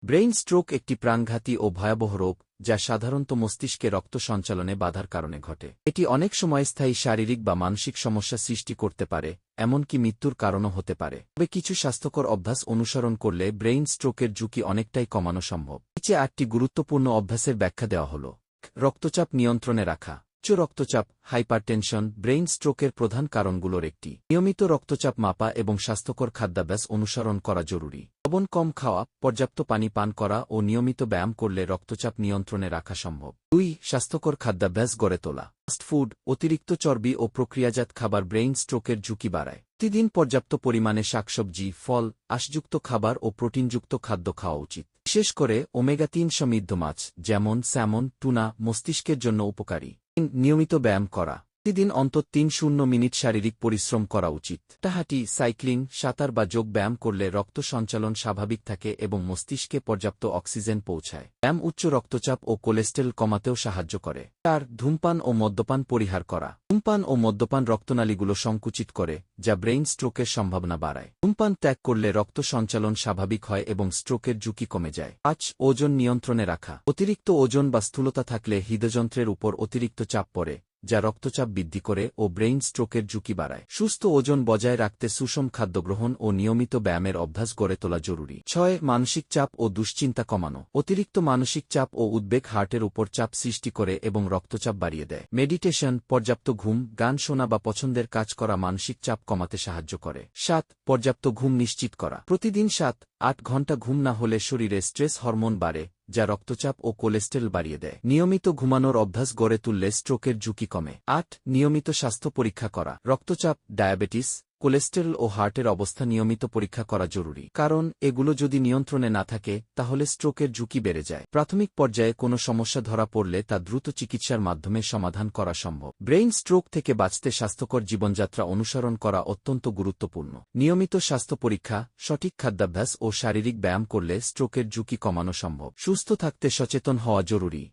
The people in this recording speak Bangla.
ব্রেইন স্ট্রোক একটি প্রাণঘাতী ও ভয়াবহ রোগ যা সাধারণত মস্তিষ্কে রক্ত সঞ্চালনে বাধার কারণে ঘটে। এটি অনেক সময় স্থায়ী শারীরিক বা মানসিক সমস্যা সৃষ্টি করতে পারে, এমনকি মৃত্যুর কারণও হতে পারে। তবে কিছু স্বাস্থ্যকর অভ্যাস অনুসরণ করলে ব্রেইন স্ট্রোকের ঝুঁকি অনেকটাই কমানো সম্ভব। নিচে 8টি গুরুত্বপূর্ণ অভ্যাসের ব্যাখ্যা দেওয়া হল। রক্তচাপ নিয়ন্ত্রণে রাখা। উচ্চ রক্তচাপ, হাইপারটেনশন, ব্রেইন স্ট্রোকের প্রধান কারণগুলোর একটি। নিয়মিত রক্তচাপ মাপা এবং স্বাস্থ্যকর খাদ্যাভ্যাস অনুসরণ করা জরুরি। লবণ কম খাওয়া, পর্যাপ্ত পানি পান করা ও নিয়মিত ব্যায়াম করলে রক্তচাপ নিয়ন্ত্রণে রাখা সম্ভব। 2. স্বাস্থ্যকর খাদ্যাভ্যাস গড়ে তোলা। ফাস্ট ফুড, অতিরিক্ত চর্বি ও প্রক্রিয়াজাত খাবার ব্রেইন স্ট্রোকের ঝুঁকি বাড়ায়। প্রতিদিন পর্যাপ্ত পরিমাণে শাকসবজি, ফল, আঁশযুক্ত খাবার ও প্রোটিনযুক্ত খাদ্য খাওয়া উচিত। বিশেষ করে ওমেগা-3 সমৃদ্ধ মাছ যেমন স্যামন, টুনা মস্তিষ্কের জন্য উপকারী। নিয়মিত ব্যায়াম করা। প্রতিদিন অন্তত 30 মিনিট শারীরিক পরিশ্রম করা উচিত। হাঁটাহাঁটি, সাইক্লিং, সাঁতার বা যোগ ব্যায়াম করলে রক্ত সঞ্চালন স্বাভাবিক থাকে এবং মস্তিষ্কে পর্যাপ্ত অক্সিজেন পৌঁছায়। ব্যায়াম উচ্চ রক্তচাপ ও কোলেস্টেরল কমাতেও সাহায্য করে। 4. ধূমপান ও মদ্যপান পরিহার করা। ধূমপান ও মদ্যপান রক্তনালীগুলো সংকুচিত করে, যা ব্রেইন স্ট্রোকের সম্ভাবনা বাড়ায়। ধূমপান ত্যাগ করলে রক্ত সঞ্চালন স্বাভাবিক হয় এবং স্ট্রোকের ঝুঁকি কমে যায়। 5. ওজন নিয়ন্ত্রণে রাখা। অতিরিক্ত ওজন বা স্থূলতা থাকলে হৃদযন্ত্রের উপর অতিরিক্ত চাপ পড়ে, যা রক্তচাপ বৃদ্ধি করে ও ব্রেইন স্ট্রোকের ঝুঁকি বাড়ায়। সুস্থ ওজন বজায় রাখতে সুষম খাদ্যগ্রহণ ও নিয়মিত ব্যায়ামের অভ্যাস গড়ে তোলা জরুরি। 6. মানসিক চাপ ও দুশ্চিন্তা কমানো। অতিরিক্ত মানসিক চাপ ও উদ্বেগ হার্টের উপর চাপ সৃষ্টি করে এবং রক্তচাপ বাড়িয়ে দেয়। মেডিটেশন, পর্যাপ্ত ঘুম, গান শোনা বা পছন্দের কাজ করা মানসিক চাপ কমাতে সাহায্য করে। 7. পর্যাপ্ত ঘুম নিশ্চিত করা। প্রতিদিন 7-8 ঘণ্টা ঘুম না হলে শরীরে স্ট্রেস হরমোন বাড়ে, যা রক্তচাপ ও কোলেস্টেরল বাড়িয়ে দেয়। নিয়মিত ঘুমানোর অভ্যাস গড়ে তুললে স্ট্রোকের ঝুঁকি কমে। 8. নিয়মিত স্বাস্থ্য পরীক্ষা করা। রক্তচাপ, ডায়াবেটিস, কোলেস্টেরল ও হার্টের অবস্থা নিয়মিত পরীক্ষা করা জরুরি, কারণ এগুলো যদি নিয়ন্ত্রণে না থাকে তাহলে স্ট্রোকের ঝুঁকি বেড়ে যায়। প্রাথমিক পর্যায়ে কোনো সমস্যা ধরা পড়লে তা দ্রুত চিকিৎসার মাধ্যমে সমাধান করা সম্ভব। ব্রেইন স্ট্রোক থেকে বাঁচতে স্বাস্থ্যকর জীবনযাত্রা অনুসরণ করা অত্যন্ত গুরুত্বপূর্ণ। নিয়মিত স্বাস্থ্য পরীক্ষা, সঠিক খাদ্যাভ্যাস ও শারীরিক ব্যায়াম করলে স্ট্রোকের ঝুঁকি কমানো সম্ভব। সুস্থ থাকতে সচেতন হওয়া জরুরি।